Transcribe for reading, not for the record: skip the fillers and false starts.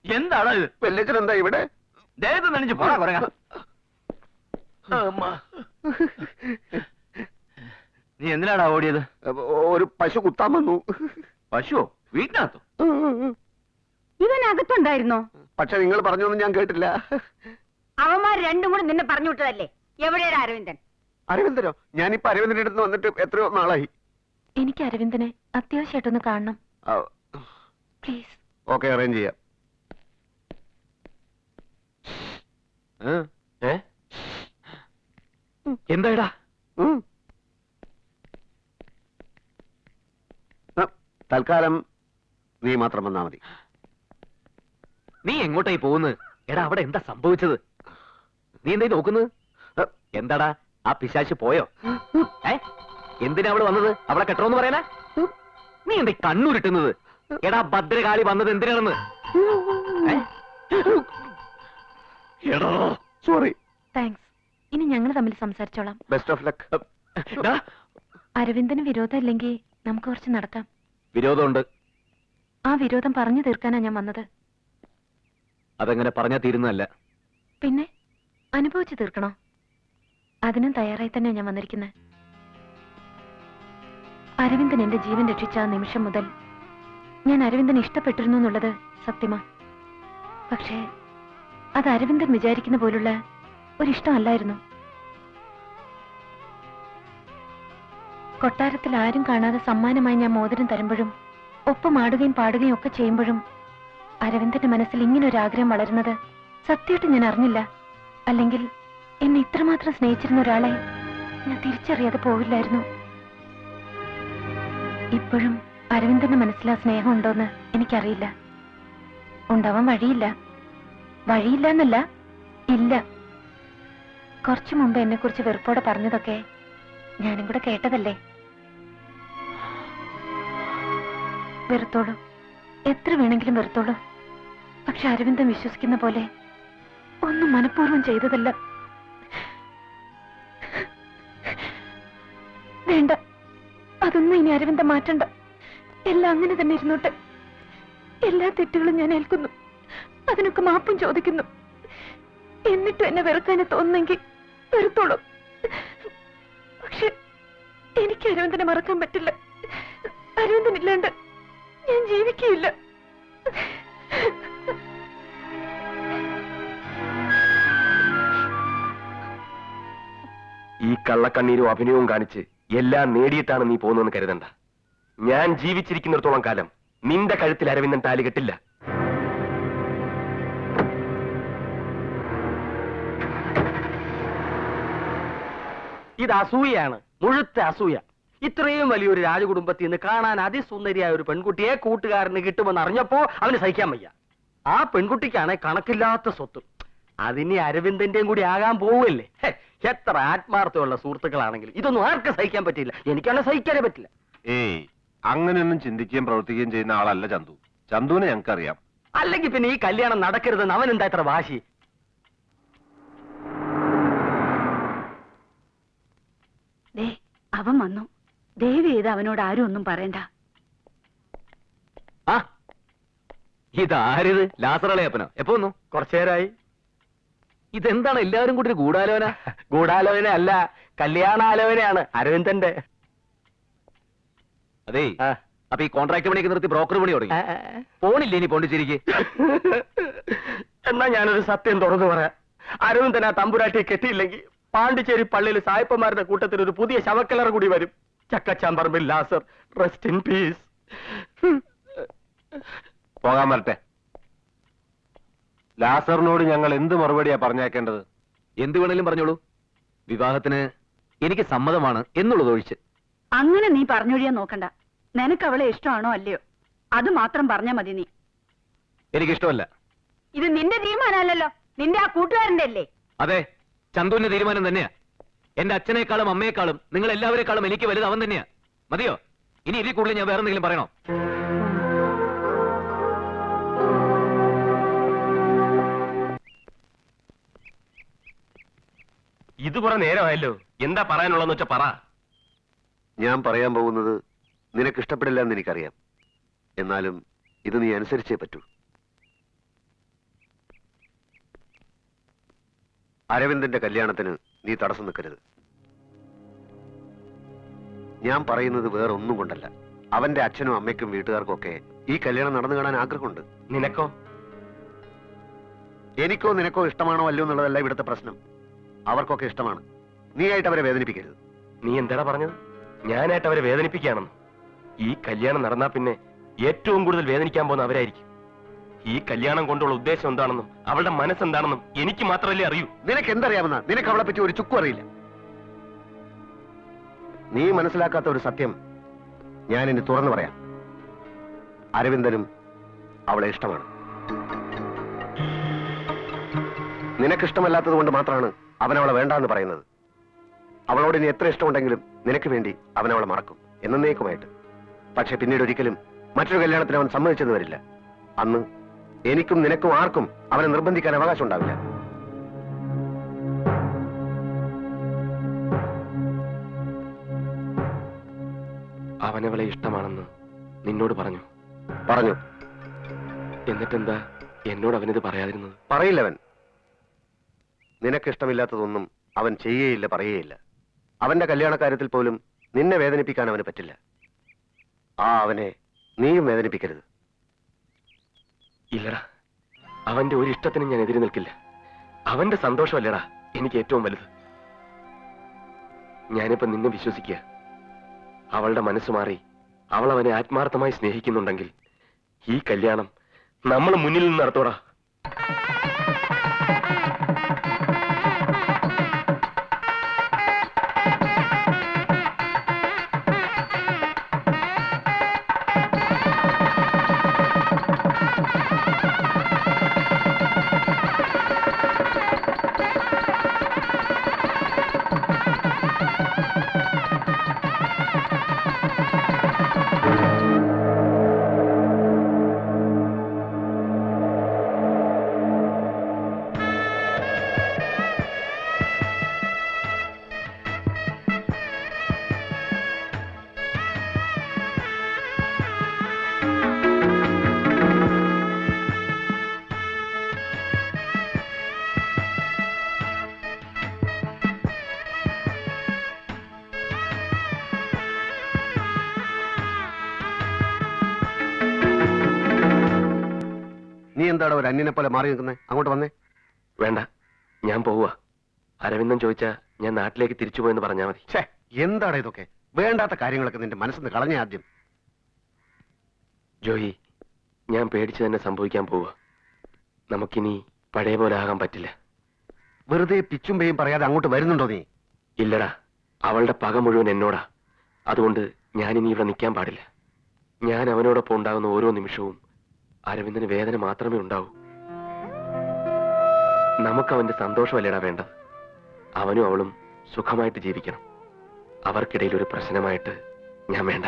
എന്താണ് വെല്ലച്ചൻ എന്താ ഇവിടെ? ദേഹത്ത് നനഞ്ഞു പോടാ കുറങ്ങ. നീ എന്തിനാടാ ഓടിയത്? ഒരു പശു കുത്താൻ വന്നു. പശുവോ? വീട്ടിനകത്തോ? ഇവനകത്തുണ്ടായിരുന്നോ? പക്ഷെ നിങ്ങൾ പറഞ്ഞൊന്നും ഞാൻ കേട്ടില്ല. അവന്മാർ രണ്ടും കൂടെ നിന്നെ പറഞ്ഞു വിട്ടതല്ലേ? എവിടെയാണ് അരവിന്ദൻ? അരവിന്ദനോ? ഞാനിപ്പോ അരവിന്ദന്റെ അടുത്ത് വന്നിട്ട് എത്രയോ നാളായി. എനിക്ക് അരവിന്ദനെ അത്യാവശ്യമായിട്ടൊന്ന് കാണണം. പ്ലീസ്. ഓക്കെ, അറേഞ്ച് ചെയ്യാം. എന്താടാ? തൽക്കാലം നീ മാത്രം വന്നാ മതി. നീ എങ്ങോട്ടായി പോകുന്നത്? എടാ, അവിടെ എന്താ സംഭവിച്ചത്? നീ എന്തായി നോക്കുന്നത്? എന്താടാ, ആ പിശാച് പോയോ? എന്തിനാ അവള് വന്നത്? അവളെ കെട്ടണമെന്ന് പറയാനാ? നീ എന്താ കണ്ണുരുട്ടുന്നത്? എടാ, ഭദ്രകാളി വന്നത് എന്തിനാണെന്ന്? എടാ, സോറി. താങ്ക്സ്. ഇനി ഞങ്ങൾ തമ്മിൽ സംസാരിച്ചോളാം. Best of luck. അരവിന്ദന് വിരോധമില്ലെങ്കിൽ നമുക്ക് കുറച്ച് നടക്കാം. വിരോധമുണ്ട്. ആ വിരോധം പറഞ്ഞു തീർക്കാനാ ഞാൻ വന്നത്. അതെങ്ങനെ പറഞ്ഞാ തീരുന്നതല്ല. പിന്നെ അനുഭവിച്ചു തീർക്കണോ? അതിനും തയ്യാറായി തന്നെ ഞാൻ വന്നിരിക്കുന്നത്. അരവിന്ദൻ എന്റെ ജീവൻ രക്ഷിച്ച ആ നിമിഷം മുതൽ ഞാൻ അരവിന്ദൻ ഇഷ്ടപ്പെട്ടിരുന്നു എന്നുള്ളത് സത്യമാ. പക്ഷേ അത് അരവിന്ദൻ വിചാരിക്കുന്ന പോലുള്ള ഒരിഷ്ടമല്ലായിരുന്നു. കൊട്ടാരത്തിൽ ആരും കാണാതെ സമ്മാനമായി ഞാൻ മോതിരം തരുമ്പോഴും ഒപ്പം ആടുകയും പാടുകയും ഒക്കെ ചെയ്യുമ്പോഴും അരവിന്ദന്റെ മനസ്സിൽ ഇങ്ങനൊരാഗ്രഹം വളരുന്നത് സത്യമായിട്ട് ഞാൻ അറിഞ്ഞില്ല. അല്ലെങ്കിൽ എന്നെ ഇത്രമാത്രം സ്നേഹിച്ചിരുന്ന ഒരാളെ ഞാൻ തിരിച്ചറിയാതെ പോവില്ലായിരുന്നു. ഇപ്പോഴും അരവിന്ദന്റെ മനസ്സിൽ ആ സ്നേഹം ഉണ്ടോന്ന് എനിക്കറിയില്ല. ഉണ്ടാവാൻ വഴിയില്ല. വഴിയില്ല എന്നല്ല, ഇല്ല. കുറച്ചു മുമ്പ് എന്നെ കുറിച്ച് വെറുപ്പോടെ പറഞ്ഞതൊക്കെ ഞാനും കൂടെ കേട്ടതല്ലേ. വെറുത്തോളൂ, എത്ര വേണമെങ്കിലും വെറുത്തോളൂ. പക്ഷെ അരവിന്ദൻ വിശ്വസിക്കുന്ന പോലെ ഒന്നും മനഃപൂർവ്വം ചെയ്തതല്ല. വേണ്ട, അതൊന്നും ഇനി അരവിന്ദൻ മാറ്റണ്ട. എല്ലാം അങ്ങനെ തന്നെ ഇരുന്നോട്ടെ. എല്ലാ തെറ്റുകളും ഞാൻ ഏൽക്കുന്നു, അതിനൊക്കെ മാപ്പും ചോദിക്കുന്നു. എന്നിട്ടും എന്നെ വെറുക്കാനെ തോന്നുന്നെങ്കിൽ വെറുത്തോളൂ. പക്ഷെ എനിക്ക് അരവിന്ദനെ മറക്കാൻ പറ്റില്ല. അരവിന്ദനില്ലാണ്ട് ഞാൻ ജീവിക്കുകയില്ല. ഈ കള്ളക്കണ്ണീരും അഭിനയവും കാണിച്ച് എല്ലാം നേടിയിട്ടാണ് നീ പോകുന്നതെന്ന് കരുതണ്ട. ഞാൻ ജീവിച്ചിരിക്കുന്നിടത്തോളം കാലം നിന്റെ കഴുത്തിൽ അരവിന്ദൻ താലി കെട്ടില്ല. ഇത് അസൂയാണ്, മുഴുത്ത അസൂയ. ഇത്രയും വലിയൊരു രാജകുടുംബത്തിൽ നിന്ന് കാണാൻ അതിസുന്ദരിയായ ഒരു പെൺകുട്ടിയെ കൂട്ടുകാരന് കിട്ടുമെന്ന് അറിഞ്ഞപ്പോ അവന് സഹിക്കാൻ വയ്യ. ആ പെൺകുട്ടിക്കാണ് കണക്കില്ലാത്ത സ്വത്ത്. അതിന് അരവിന്ദന്റെയും കൂടി ആകാൻ പോവല്ലേ. എത്ര ആത്മാർത്ഥമുള്ള സുഹൃത്തുക്കളാണെങ്കിലും ഇതൊന്നും ആർക്കും സഹിക്കാൻ പറ്റില്ല. എനിക്കാണ് സഹിക്കാനേ പറ്റില്ല. ഏയ്, അങ്ങനെയൊന്നും ചിന്തിക്കുകയും പ്രവർത്തിക്കുകയും ചെയ്യുന്ന ആളല്ല ചന്തു. ചന്തുവിനെ ഞങ്ങൾക്കറിയാം. അല്ലെങ്കിൽ പിന്നെ ഈ കല്യാണം നടക്കരുതെന്ന് അവൻ എന്താ ഇത്ര വാശി? അവൻ വന്നു. ദയവ് ചെയ്ത് അവനോട് ആരും ഒന്നും പറയണ്ട. ആ, ഇതാരിത്? ലാസറളയപ്പനോ? എപ്പോ വന്നു? കുറച്ചേരായി. ഇതെന്താണ് എല്ലാവരും കൂടി ഒരു ഗൂഢാലോചന? ഗൂഢാലോചന അല്ല, കല്യാണാലോചനയാണ് അരവിന്ദന്റെ. അതേ, അപ്പൊ ഈ കോൺട്രാക്ട് പണിയൊക്കെ നിർത്തി ബ്രോക്കർ പണി തുടങ്ങി. പോണില്ലേ ഇനി പോണ്ടിച്ചേരിക്ക്? എന്നാ ഞാനൊരു സത്യം തുറന്നു പറയാം. അരവിന്ദൻ ആ തമ്പുരാട്ടിയെ കെട്ടിയില്ലെങ്കിൽ പാണ്ടിച്ചേരി പള്ളിയിൽ സായിപ്പന്മാരുടെ കൂട്ടത്തിൽ ഒരു പുതിയ ശവക്കലർ കൂടി വരും. ചക്കച്ചാമ്പറമ്പിൽ ലാസർ, റെസ്റ്റ് ഇൻ പീസ്. പോകാൻ വരട്ടെ. ലാസറിനോട് ഞങ്ങൾ എന്ത് മറുപടിയാ പറഞ്ഞേക്കേണ്ടത്? എന്ത് വേണേലും പറഞ്ഞോളൂ. വിവാഹത്തിന് എനിക്ക് സമ്മതമാണ് എന്നുള്ളത് ഒഴിച്ച്. അങ്ങനെ നീ പറഞ്ഞൊഴിയാൻ നോക്കണ്ട. നിനക്ക് അവളെ ഇഷ്ടമാണോ അല്ലയോ അത് മാത്രം പറഞ്ഞാ മതി. നീ എനിക്കിഷ്ടമല്ല. ഇത് നിന്റെ തീരുമാനമല്ലല്ലോ, നിന്റെ ആ കൂട്ടുകാരന്റെ അല്ലേ? അതെ, ചന്തുവിന്റെ തീരുമാനം തന്നെയാ. എന്റെ അച്ഛനേക്കാളും അമ്മയെക്കാളും നിങ്ങൾ എല്ലാവരെക്കാളും എനിക്ക് വലുത് അവൻ തന്നെയാ. മതിയോ? ഇനി ഇതിൽ കൂടുതൽ ഞാൻ വേറെ എന്തെങ്കിലും പറയണോ? ഇത് കുറെ നേരമായല്ലോ. എന്താ പറയാനുള്ളതെന്ന് വെച്ചാ പറ. ഞാൻ പറയാൻ പോകുന്നത് നിനക്ക് ഇഷ്ടപ്പെടില്ല എന്ന് എനിക്കറിയാം. എന്നാലും ഇത് നീ അനുസരിച്ചേ പറ്റൂ. അരവിന്ദന്റെ കല്യാണത്തിന് നീ തടസ്സം നിൽക്കരുത്. ഞാൻ പറയുന്നത് വേറൊന്നും കൊണ്ടല്ല. അവന്റെ അച്ഛനും അമ്മയ്ക്കും വീട്ടുകാർക്കും ഒക്കെ ഈ കല്യാണം നടന്നു കാണാൻ ആഗ്രഹമുണ്ട്. നിനക്കോ? എനിക്കോ നിനക്കോ ഇഷ്ടമാണോ അല്ലയോ എന്നുള്ളതല്ല ഇവിടുത്തെ പ്രശ്നം. അവർക്കൊക്കെ ഇഷ്ടമാണ്. നീ ആയിട്ട് അവരെ വേദനിപ്പിക്കരുത്. നീ എന്താടാ പറഞ്ഞത്? ഞാനായിട്ട് അവരെ വേദനിപ്പിക്കുകയാണെന്ന്? ഈ കല്യാണം നടന്നാ പിന്നെ ഏറ്റവും കൂടുതൽ വേദനിക്കാൻ പോകുന്ന അവരായിരിക്കും. ഈ കല്യാണം കൊണ്ടുള്ള ഉദ്ദേശം എന്താണെന്നും അവളുടെ മനസ്സെന്താണെന്നും എനിക്ക് മാത്രമല്ലേ അറിയൂ. നിനക്ക് എന്തറിയാമെന്നാ? നിനക്ക് അവളെ പറ്റി ഒരു ചുക്കും അറിയില്ല. നീ മനസ്സിലാക്കാത്ത ഒരു സത്യം ഞാൻ ഇനി തുറന്നു പറയാം. അരവിന്ദനും അവളെ ഇഷ്ടമാണ്. നിനക്കിഷ്ടമല്ലാത്തത് കൊണ്ട് മാത്രമാണ് അവൻ അവളെ വേണ്ടാന്ന് പറയുന്നത്. അവളോട് ഇനി എത്ര ഇഷ്ടമുണ്ടെങ്കിലും നിനക്ക് വേണ്ടി അവൻ അവളെ മറക്കും എന്നേക്കുമായിട്ട്. പക്ഷെ പിന്നീട് ഒരിക്കലും മറ്റൊരു കല്യാണത്തിന് അവൻ സമ്മതിച്ചെന്ന് വരില്ല. അന്ന് എനിക്കും നിനക്കും ആർക്കും അവനെ നിർബന്ധിക്കാൻ അവകാശം ഉണ്ടാവില്ല. അവനവളെ ഇഷ്ടമാണെന്ന് നിന്നോട് പറഞ്ഞു. പറഞ്ഞു. എന്നിട്ടെന്താ എന്നോട് അവനിത് പറയാതിരുന്നത്? പറയില്ലവൻ. നിനക്കിഷ്ടമില്ലാത്തതൊന്നും അവൻ ചെയ്യുകയില്ല, പറയുകയില്ല. അവന്റെ കല്യാണക്കാര്യത്തിൽ പോലും നിന്നെ വേദനിപ്പിക്കാൻ അവന് പറ്റില്ല. അവനെ നീയും വേദനിപ്പിക്കരുത്. ഇല്ലടാ, അവന്റെ ഒരു ഇഷ്ടത്തിനും ഞാൻ എതിരി നിൽക്കില്ല. അവന്റെ സന്തോഷമല്ലടാ എനിക്ക് ഏറ്റവും വലുത്. ഞാനിപ്പോ നിന്നെ വിശ്വസിക്കുക. അവളുടെ മനസ്സ് മാറി അവൾ അവനെ ആത്മാർത്ഥമായി സ്നേഹിക്കുന്നുണ്ടെങ്കിൽ ഈ കല്യാണം നമ്മൾ മുന്നിൽ നിന്ന് നടത്തോടാ. നീ എന്താണ് ഒരു അന്യനെ പോലെ മാറി നിൽക്കുന്നത്? അങ്ങോട്ട് വന്നേ. വേണ്ട, ഞാൻ പോവുക. അരവിന്ദൻ ചോദിച്ചാ ഞാൻ നാട്ടിലേക്ക് തിരിച്ചു പോയെന്ന് പറഞ്ഞാൽ മതി. ഛേ, എന്താണ് ഇതൊക്കെ? വേണ്ടാത്ത കാര്യങ്ങളൊക്കെ നിന്റെ മനസ്സിന് കളഞ്ഞ ആദ്യം. ജോയി, ഞാൻ പേടിച്ചു തന്നെ സംഭവിക്കാൻ പോവുക. നമുക്കിനി പഴയ പോലെ ആകാൻ പറ്റില്ല. വെറുതെ പിച്ചും പേയും പറയാതെ അങ്ങോട്ട് വരുന്നുണ്ടോ നീ? ഇല്ലടാ, അവളുടെ പക മുഴുവൻ എന്നോടാ. അതുകൊണ്ട് ഞാനിനി ഇവിടെ നിൽക്കാൻ പാടില്ല. ഞാൻ അവനോടൊപ്പം ഉണ്ടാകുന്ന ഓരോ നിമിഷവും അരവിന്ദന് വേദന മാത്രമേ ഉണ്ടാവൂ. നമുക്കവന്റെ സന്തോഷമല്ലേടാ വേണ്ടത്. അവനും അവളും സുഖമായിട്ട് ജീവിക്കണം. അവർക്കിടയിൽ ഒരു പ്രശ്നമായിട്ട് ഞാൻ വേണ്ട.